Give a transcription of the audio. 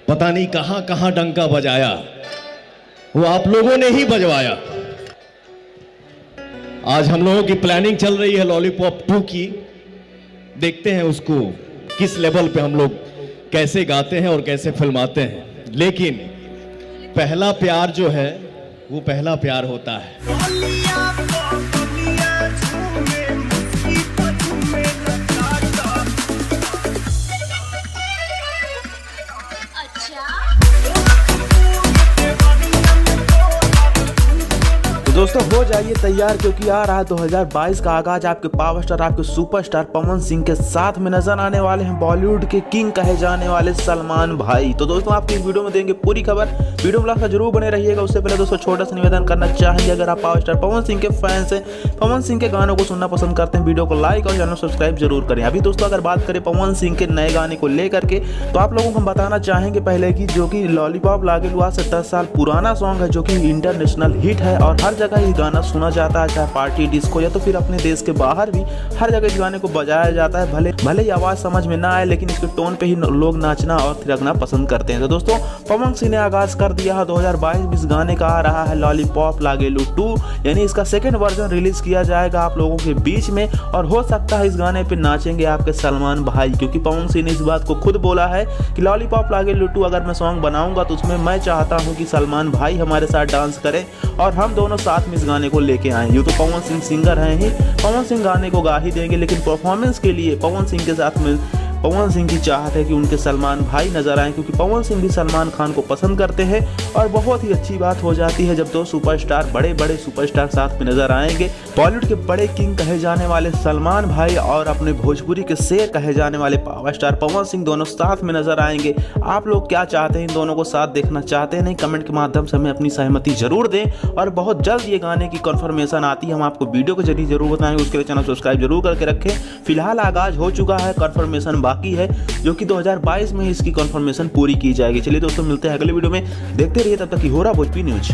पता नहीं कहां कहां डंका बजाया, वो आप लोगों ने ही बजवाया। आज हम लोगों की प्लानिंग चल रही है लॉलीपॉप 2 की। देखते हैं उसको किस लेवल पे हम लोग कैसे गाते हैं और कैसे फिल्माते हैं। लेकिन पहला प्यार जो है वो पहला प्यार होता है। दोस्तों हो जाइए तैयार, क्योंकि आ रहा है 2022 का आगाज। आपके पावर स्टार, आपके सुपरस्टार पवन सिंह के साथ में नजर आने वाले हैं बॉलीवुड के किंग कहे जाने वाले सलमान भाई। तो दोस्तों आपकी इस वीडियो में देंगे पूरी खबर। वीडियो में जरूर बने रहिएगा। उससे पहले दोस्तों छोटा सा निवेदन करना चाहेंगे, अगर आप पावर स्टार पवन सिंह के फैंस हैं, पवन सिंह के गानों को सुनना पसंद करते हैं, वीडियो को लाइक और चैनल सब्सक्राइब जरूर करें। अभी दोस्तों अगर बात करें पवन सिंह के नए गाने को लेकर के, तो आप लोगों को हम बताना चाहेंगे पहले की जो कि लॉलीपॉप लागे लुआ से 10 साल पुराना सॉन्ग है, जो कि इंटरनेशनल हिट है और हर जगह ये गाना सुना जाता है, चाहे पार्टी डिस्को या तो फिर अपने देश के बाहर भी हर जगह इस गाने को बजाया जाता है। भले ही आवाज समझ में ना आए, लेकिन इसके टोन पे ही लोग नाचना और थिरकना पसंद करते हैं। तो दोस्तों पवन सिंह ने आगाज कर दिया है 2022 में इस गाने का आ रहा है लॉलीपॉप लागेलू 2, यानी इसका सेकंड वर्जन रिलीज किया जाएगा आप लोगों के बीच में। और हो सकता है इस गाने पे नाचेंगे आपके सलमान भाई, क्योंकि पवन सिंह ने इस बात को खुद बोला है कि लॉलीपॉप लागेलू 2 अगर मैं सॉन्ग बनाऊंगा तो उसमें मैं चाहता हूं कि सलमान भाई हमारे साथ डांस करें और हम दोनों साथ में इस गाने को लेके आए। यूँ तो पवन सिंह सिंगर हैं ही, पवन सिंह गाने को गा ही देंगे, लेकिन परफॉर्मेंस के लिए पवन सिंह के साथ में पवन सिंह की चाहत है कि उनके सलमान भाई नजर आए, क्योंकि पवन सिंह भी सलमान खान को पसंद करते हैं। और बहुत ही अच्छी बात हो जाती है जब दो सुपरस्टार, बड़े बड़े सुपरस्टार साथ में नजर आएंगे। बॉलीवुड के बड़े किंग कहे जाने वाले सलमान भाई और अपने भोजपुरी के शेर कहे जाने वाले पावर स्टार पवन सिंह दोनों साथ में नजर आएंगे। आप लोग क्या चाहते हैं, इन दोनों को साथ देखना चाहते हैं? नहीं, कमेंट के माध्यम से हमें अपनी सहमति जरूर दें। और बहुत जल्द ये गाने की कंफर्मेशन आती है, हम आपको वीडियो के जरिए जरूर बताएंगे। उसके लिए चैनल सब्सक्राइब जरूर करके रखें। फिलहाल आगाज हो चुका है, कंफर्मेशन बाकी है, जो कि 2022 में इसकी कंफर्मेशन पूरी की जाएगी। चलिए दोस्तों मिलते हैं अगले वीडियो में, देखते रहिए, तब तक की हो रहा भोजपुरी न्यूज।